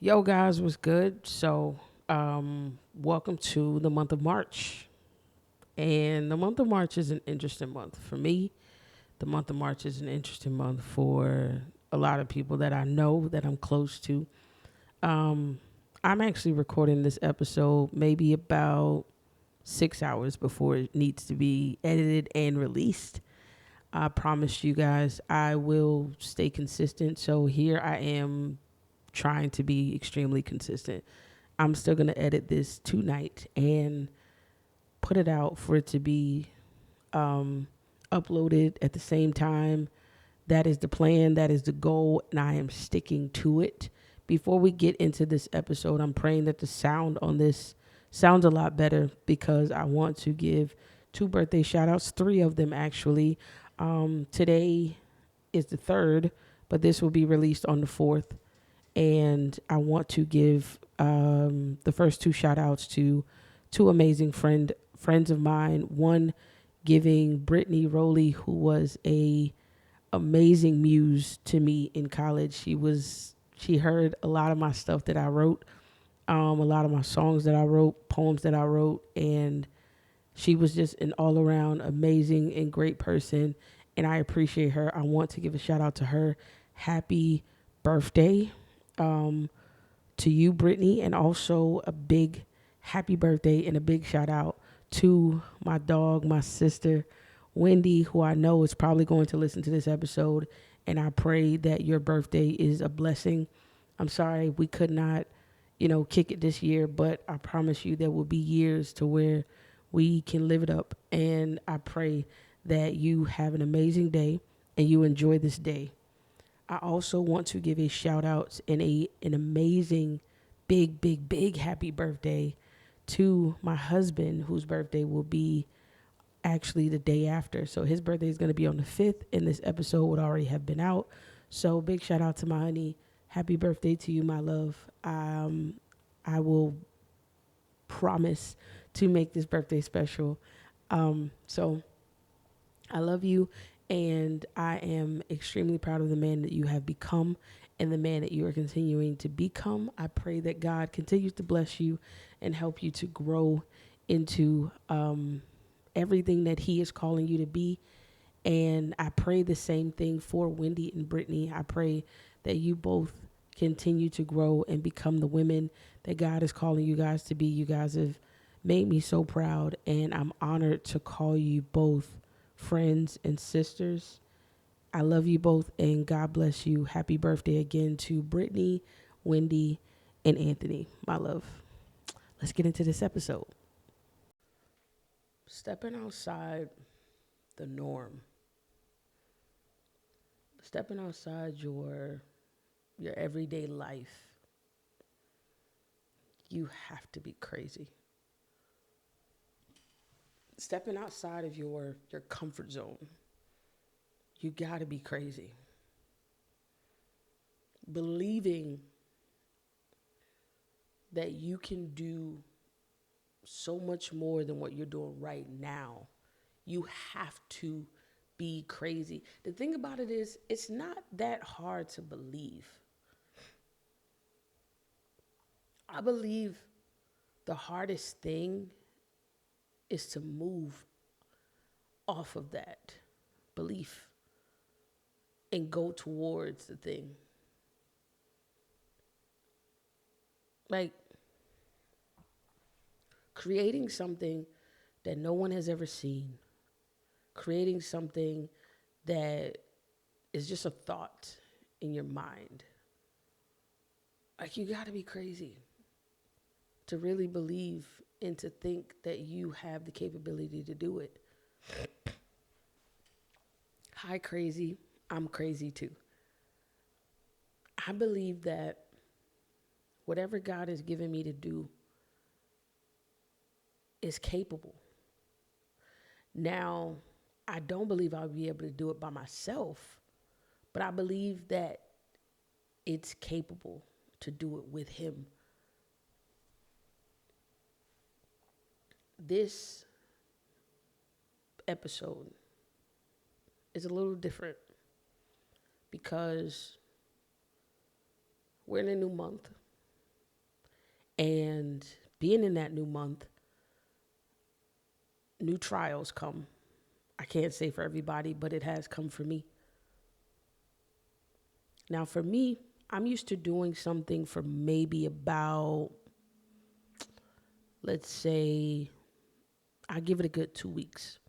Yo, guys, what's good? Welcome to the month of March. And the month of March is an interesting month. For me, the month of March is an interesting month for a lot of people that I know that I'm close to. Um, I'm actually recording this episode maybe about 6 hours before it needs to be edited and released. I promise you guys I will stay consistent. So here I am trying to be extremely consistent. I'm still going to edit this tonight and put it out for it to be um, uploaded at the same time. That is the plan. That is the goal. And I am sticking to it. Before we get into this episode, I'm praying that the sound on this sounds a lot better because I want to give two birthday shout outs, three of them actually. Today is the 3rd, but this will be released on the 4th. And I want to give the first two shout outs to two amazing friends of mine. One giving Brittany Rowley, who was a amazing muse to me in college. She heard a lot of my stuff that I wrote, a lot of my songs that I wrote, poems that I wrote, and she was just an all around amazing and great person. And I appreciate her. I want to give a shout out to her. Happy birthday. Um, to you, Brittany, and also a big happy birthday and a big shout out to my dog, my sister, Wendy, who I know is probably going to listen to this episode. And I pray that your birthday is a blessing. I'm sorry we could not, kick it this year, but I promise you there will be years to where we can live it up. And I pray that you have an amazing day and you enjoy this day. I also want to give a shout out and an amazing, big happy birthday to my husband, whose birthday will be actually the day after. So his birthday is going to be on the 5th, and this episode would already have been out. So big shout out to my honey. Happy birthday to you, my love. I will promise to make this birthday special. So I love you, and I am extremely proud of the man that you have become and the man that you are continuing to become. I pray that God continues to bless you and help you to grow into everything that He is calling you to be. And I pray the same thing for Wendy and Brittany. I pray that you both continue to grow and become the women that God is calling you guys to be. You guys have made me so proud, and I'm honored to call you both friends and sisters. I love you both, and God bless you. Happy birthday again to Brittany, Wendy, and Anthony, my love. Let's get into this episode. Stepping outside the norm, stepping outside your everyday life, you have to be crazy. Stepping outside of your comfort zone, you got to be crazy. Believing that you can do so much more than what you're doing right now, you have to be crazy. The thing about it is, it's not that hard to believe. I believe the hardest thing is to move off of that belief and go towards the thing. Like creating something that no one has ever seen, creating something that is just a thought in your mind. Like, you got to be crazy to really believe and to think that you have the capability to do it. Hi, crazy. I'm crazy too. I believe that whatever God has given me to do is capable. Now, I don't believe I'll be able to do it by myself, but I believe that it's capable to do it with Him. This episode is a little different because we're in a new month. And being in that new month, new trials come. I can't say for everybody, but it has come for me. Now, for me, I'm used to doing something for maybe about, let's say, I give it a good 2 weeks,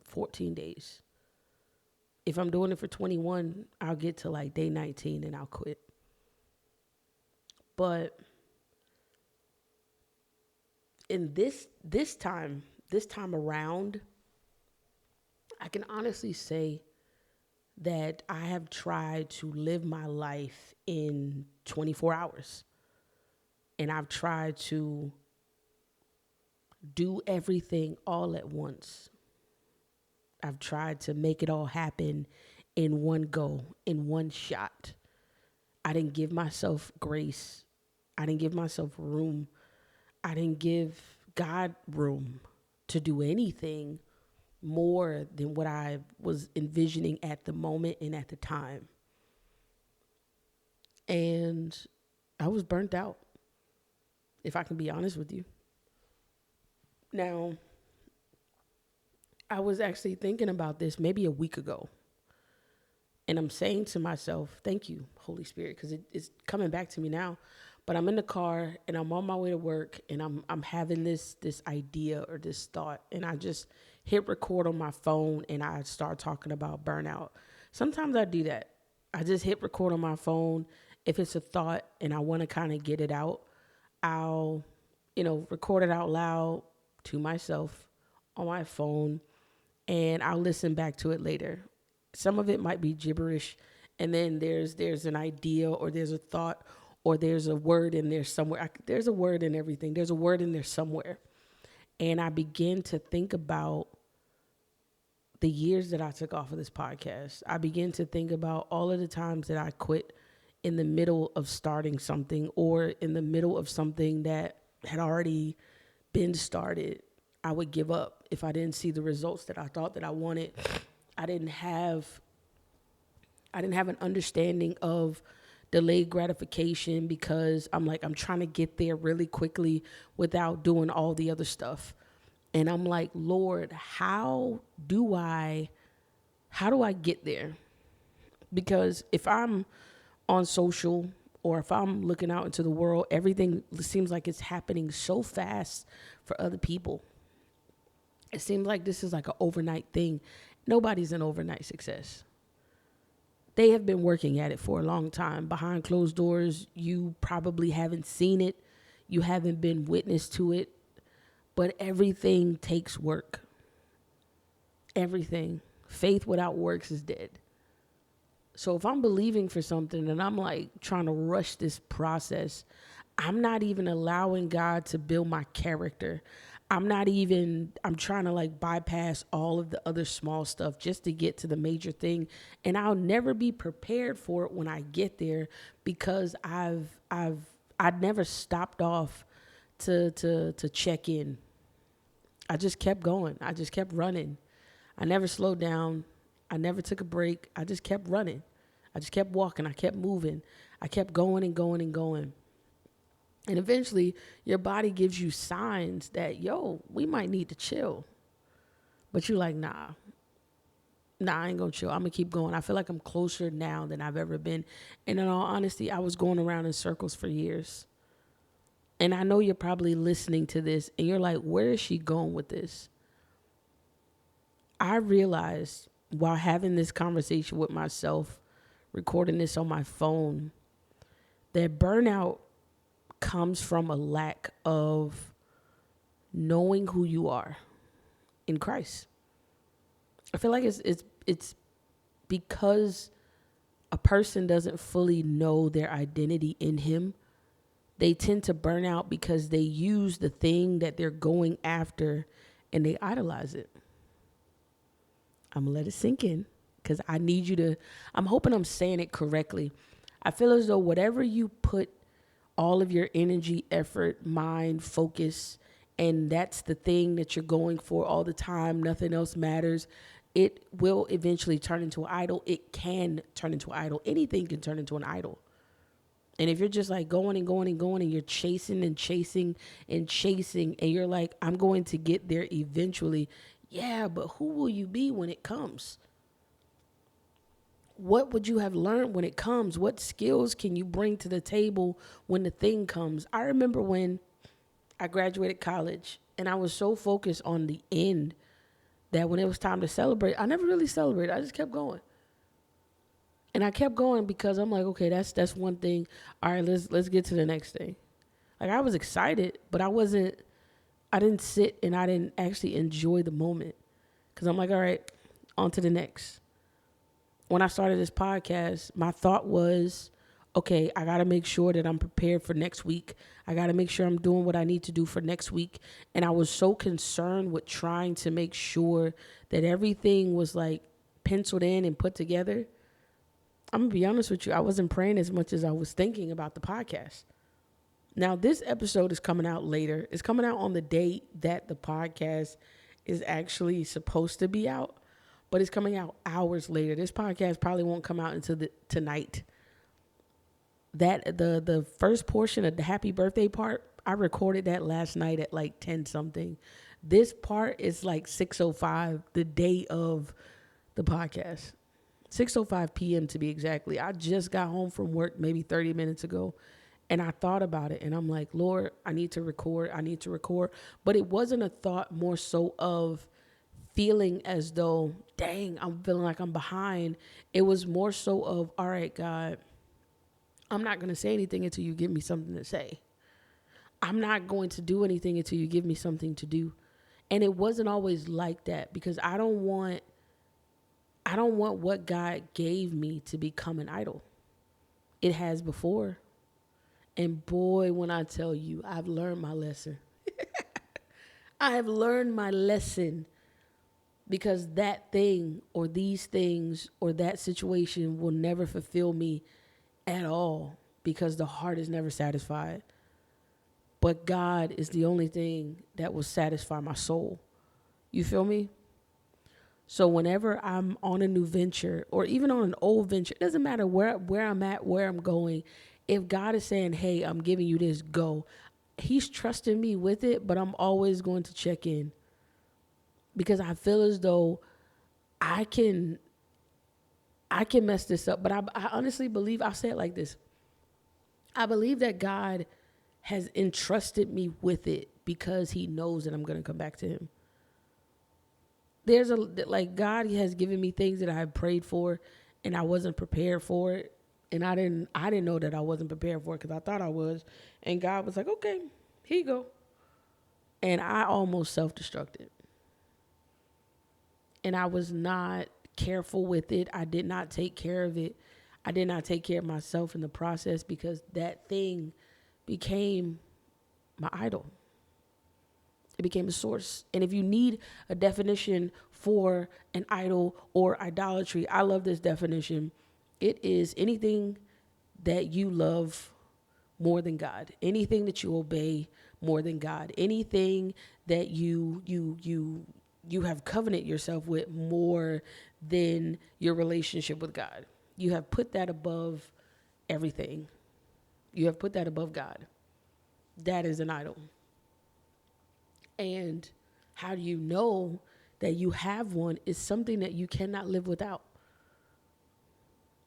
14 days. If I'm doing it for 21, I'll get to like day 19 and I'll quit. But in this time around, I can honestly say that I have tried to live my life in 24 hours. And I've tried to do everything all at once. I've tried to make it all happen in one go, in one shot. I didn't give myself grace. I didn't give myself room. I didn't give God room to do anything more than what I was envisioning at the moment and at the time. And I was burnt out, if I can be honest with you. Now, I was actually thinking about this maybe a week ago. And I'm saying to myself, thank you, Holy Spirit, because it's coming back to me now. But I'm in the car and I'm on my way to work and I'm having this idea or this thought. And I just hit record on my phone and I start talking about burnout. Sometimes I do that. I just hit record on my phone. If it's a thought and I want to kind of get it out, I'll, record it out loud to myself on my phone and I'll listen back to it later. Some of it might be gibberish, and then there's an idea or there's a thought or there's a word in there somewhere. There's a word in everything. There's a word in there somewhere. And I begin to think about the years that I took off of this podcast. I begin to think about all of the times that I quit in the middle of starting something or in the middle of something that had already been started. I would give up if I didn't see the results that I thought that I wanted. I didn't have an understanding of delayed gratification because I'm trying to get there really quickly without doing all the other stuff. And I'm like, Lord, how do I get there? Because if I'm on social or if I'm looking out into the world, everything seems like it's happening so fast for other people. It seems like this is like an overnight thing. Nobody's an overnight success. They have been working at it for a long time. Behind closed doors, you probably haven't seen it. You haven't been witness to it. But everything takes work. Everything. Faith without works is dead. So if I'm believing for something and I'm like trying to rush this process, I'm not even allowing God to build my character. I'm trying to like bypass all of the other small stuff just to get to the major thing. And I'll never be prepared for it when I get there because I'd never stopped off to check in. I just kept going. I just kept running. I never slowed down. I never took a break. I just kept running. I just kept walking. I kept moving. I kept going and going and going. And eventually, your body gives you signs that, we might need to chill. But you're like, nah, I ain't going to chill. I'm going to keep going. I feel like I'm closer now than I've ever been. And in all honesty, I was going around in circles for years. And I know you're probably listening to this, and you're like, where is she going with this? I realized while having this conversation with myself, recording this on my phone, that burnout comes from a lack of knowing who you are in Christ. I feel like it's because a person doesn't fully know their identity in him. They tend to burn out because they use the thing that they're going after and they idolize it. I'm going to let it sink in because I'm hoping I'm saying it correctly. I feel as though whatever you put all of your energy, effort, mind, focus, and that's the thing that you're going for all the time, nothing else matters, it will eventually turn into an idol. It can turn into an idol. Anything can turn into an idol. And if you're just like going and going and going and you're chasing and chasing and chasing and you're like, I'm going to get there eventually. Yeah, but who will you be when it comes? What would you have learned when it comes? What skills can you bring to the table when the thing comes? I remember when I graduated college and I was so focused on the end that when it was time to celebrate, I never really celebrated. I just kept going. And I kept going because I'm like, okay, that's one thing. All right, let's get to the next thing. Like I was excited, but I didn't sit and I didn't actually enjoy the moment. Cause I'm like, all right, on to the next. When I started this podcast, my thought was, okay, I got to make sure that I'm prepared for next week. I got to make sure I'm doing what I need to do for next week. And I was so concerned with trying to make sure that everything was like penciled in and put together. I'm going to be honest with you. I wasn't praying as much as I was thinking about the podcast. Now, this episode is coming out later. It's coming out on the date that the podcast is actually supposed to be out, but it's coming out hours later. This podcast probably won't come out until tonight. That the first portion of the happy birthday part, I recorded that last night at like 10 something. This part is like 6:05, the day of the podcast. 6:05 p.m. to be exactly. I just got home from work maybe 30 minutes ago. And I thought about it and I'm like, Lord, I need to record. But it wasn't a thought more so of feeling as though, dang, I'm feeling like I'm behind. It was more so of, all right, God, I'm not going to say anything until you give me something to say. I'm not going to do anything until you give me something to do. And it wasn't always like that because I don't want what God gave me to become an idol. It has before. And boy, when I tell you, I've learned my lesson. I have learned my lesson because that thing or these things or that situation will never fulfill me at all because the heart is never satisfied. But God is the only thing that will satisfy my soul. You feel me? So whenever I'm on a new venture or even on an old venture, it doesn't matter where I'm at, where I'm going. If God is saying, hey, I'm giving you this, go. He's trusting me with it, but I'm always going to check in because I feel as though I can mess this up. But I honestly believe, I'll say it like this. I believe that God has entrusted me with it because he knows that I'm going to come back to him. God has given me things that I have prayed for and I wasn't prepared for it. And I didn't know that I wasn't prepared for it because I thought I was. And God was like, okay, here you go. And I almost self-destructed. And I was not careful with it. I did not take care of it. I did not take care of myself in the process because that thing became my idol. It became a source. And if you need a definition for an idol or idolatry, I love this definition. It is anything that you love more than God, anything that you obey more than God, anything that you have covenant yourself with more than your relationship with God. You have put that above everything. You have put that above God. That is an idol. And how do you know that you have one is something that you cannot live without.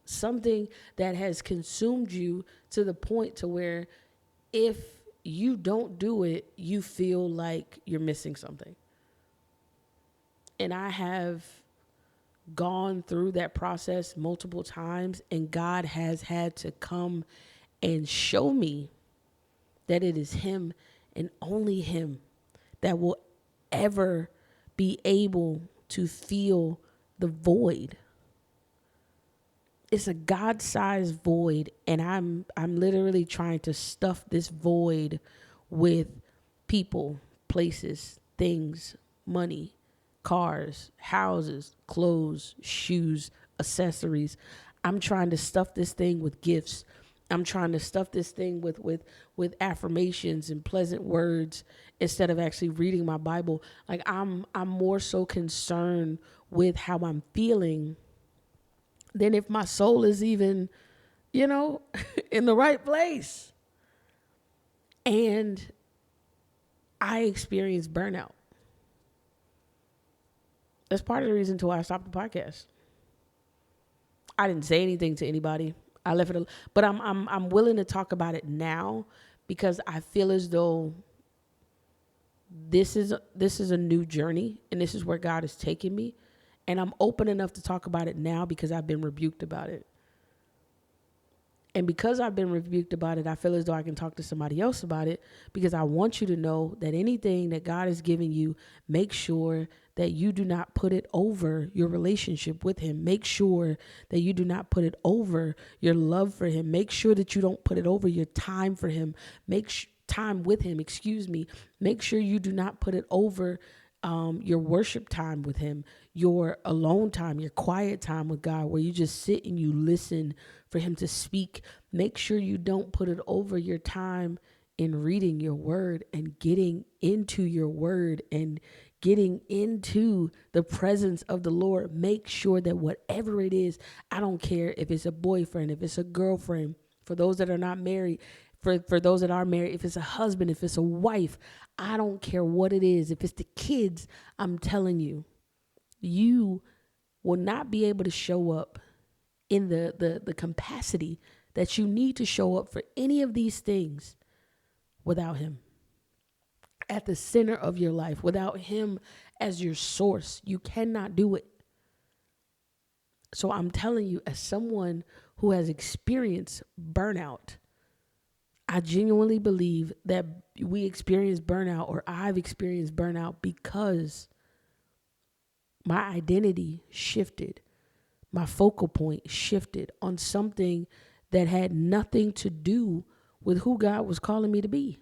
Something that has consumed you to the point to where if you don't do it, you feel like you're missing something. And I have gone through that process multiple times, and God has had to come and show me that it is him and only him that will ever be able to fill the void. It's a God-sized void, and I'm literally trying to stuff this void with people, places, things, money, cars, houses, clothes, shoes, accessories. I'm trying to stuff this thing with gifts. I'm trying to stuff this thing with affirmations and pleasant words instead of actually reading my Bible. Like I'm more so concerned with how I'm feeling than if my soul is even, in the right place. And I experienced burnout. That's part of the reason to why I stopped the podcast. I didn't say anything to anybody. I left it, but I'm willing to talk about it now because I feel as though this is a new journey and this is where God is taking me, and I'm open enough to talk about it now because I've been rebuked about it. And because I've been rebuked about it, I feel as though I can talk to somebody else about it, because I want you to know that anything that God is giving you, make sure that you do not put it over your relationship with him. Make sure that you do not put it over your love for him. Make sure that you don't put it over your time for him. Time with him, Make sure you do not put it over your worship time with him, your alone time, your quiet time with God, where you just sit and you listen for him to speak. Make sure you don't put it over your time in reading your word and getting into your word and getting into the presence of the Lord. Make sure that whatever it is, I don't care if it's a boyfriend, if it's a girlfriend, for those that are not married, for those that are married, if it's a husband, if it's a wife, I don't care what it is. If it's the kids, I'm telling you, you will not be able to show up in the capacity that you need to show up for any of these things without him at the center of your life, without him as your source. You cannot do it. So I'm telling you, as someone who has experienced burnout, I genuinely believe that we experience burnout, or I've experienced burnout, because my identity shifted. My focal point shifted on something that had nothing to do with who God was calling me to be.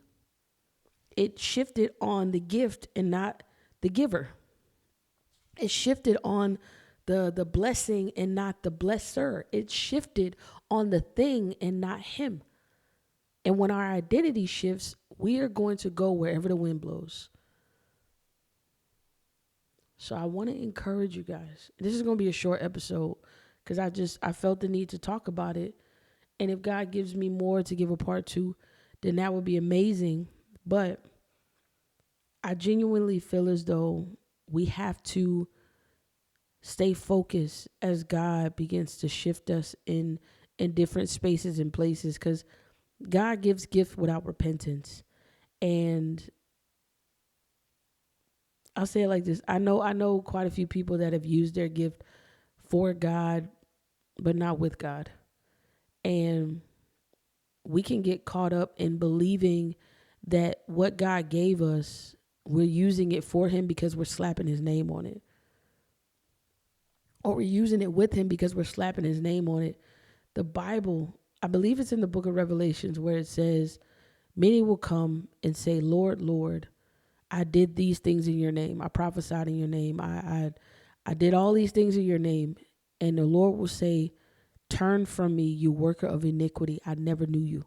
It shifted on the gift and not the giver. It shifted on the blessing and not the blesser. It shifted on the thing and not him. And when our identity shifts, we are going to go wherever the wind blows. So I want to encourage you guys. This is going to be a short episode because I felt the need to talk about it. And if God gives me more to give a part two, then that would be amazing. But I genuinely feel as though we have to stay focused as God begins to shift us in different spaces and places, because God gives gift without repentance. And I'll say it like this. I know quite a few people that have used their gift for God, but not with God. And we can get caught up in believing that what God gave us, we're using it for him because we're slapping his name on it. Or we're using it with him because we're slapping his name on it. The Bible, I believe it's in the book of Revelations, where it says, many will come and say, Lord, Lord, I did these things in your name. I prophesied in your name. I did all these things in your name. And the Lord will say, turn from me, you worker of iniquity. I never knew you.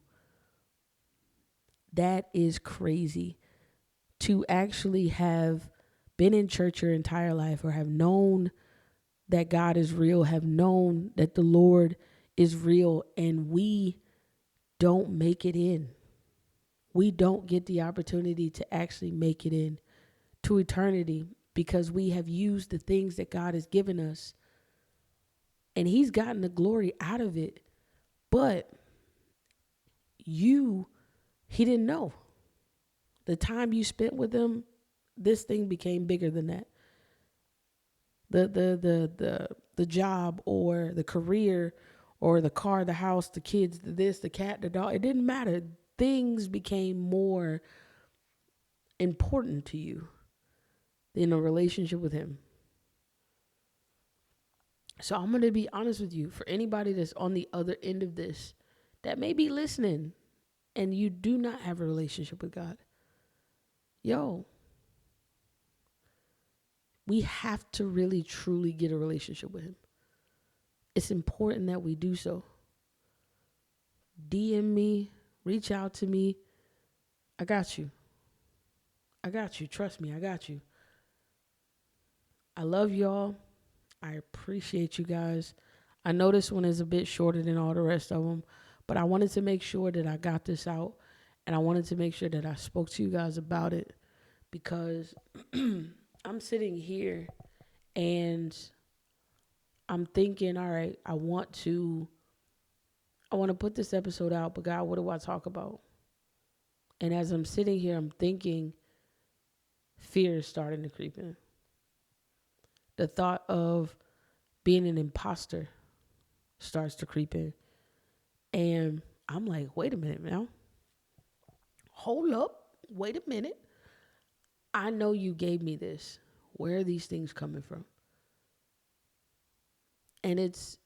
That is crazy, to actually have been in church your entire life, or have known that God is real, have known that the Lord is real, and we don't make it in. We don't get the opportunity to actually make it in to eternity because we have used the things that God has given us, and he's gotten the glory out of it. But he didn't know. The time you spent with him, this thing became bigger than that. The job or the career or the car, the house, the kids, the cat, the dog, it didn't matter. Things became more important to you than a relationship with him. So I'm going to be honest with you. For anybody that's on the other end of this, that may be listening, and you do not have a relationship with God, we have to really, truly get a relationship with him. It's important that we do so. DM me, reach out to me. I got you. Trust me, I got you. I love y'all. I appreciate you guys. I know this one is a bit shorter than all the rest of them, but I wanted to make sure that I got this out, and I wanted to make sure that I spoke to you guys about it because I'm sitting here and I'm thinking, all right, I want to put this episode out, but God, what do I talk about? And as I'm sitting here, I'm thinking fear is starting to creep in. The thought of being an imposter starts to creep in. And I'm like, wait a minute now. Hold up. Wait a minute. I know you gave me this. Where are these things coming from? And it's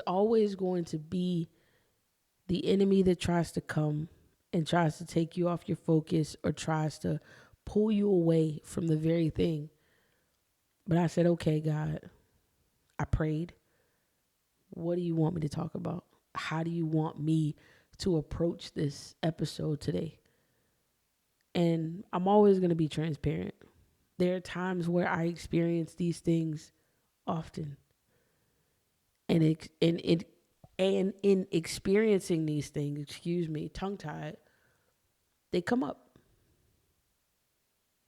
always going to be the enemy that tries to come and tries to take you off your focus or tries to pull you away from the very thing. But I said, okay, God, I prayed. What do you want me to talk about? How do you want me to approach this episode today? And I'm always going to be transparent. There are times where I experience these things often. And in experiencing these things, tongue tied, they come up.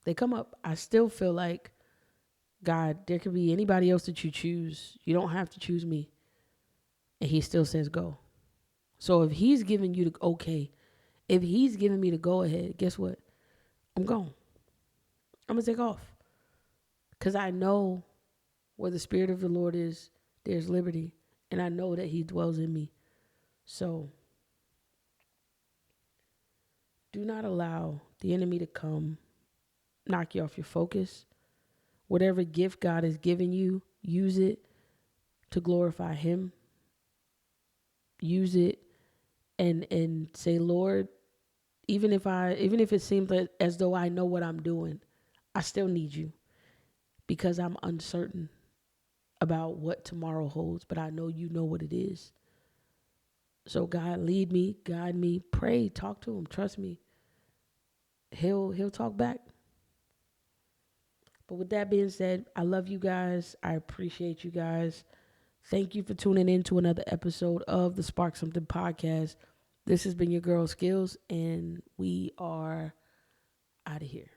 They come up. I still feel like, God, there could be anybody else that you choose. You don't have to choose me. And he still says go. So if he's giving you the okay, if he's giving me the go ahead, guess what? I'm gone. I'm going to take off. Because I know where the Spirit of the Lord is, there's liberty. And I know that he dwells in me. So do not allow the enemy to come knock you off your focus. Whatever gift God has given you, use it to glorify him. Use it and say, Lord, even if it seems as though I know what I'm doing, I still need you because I'm uncertain about what tomorrow holds, but I know you know what it is. So God, lead me, guide me, pray, talk to him, trust me. He'll talk back. But with that being said, I love you guys. I appreciate you guys. Thank you for tuning in to another episode of the Spark Something podcast. This has been your girl Skills, and we are out of here.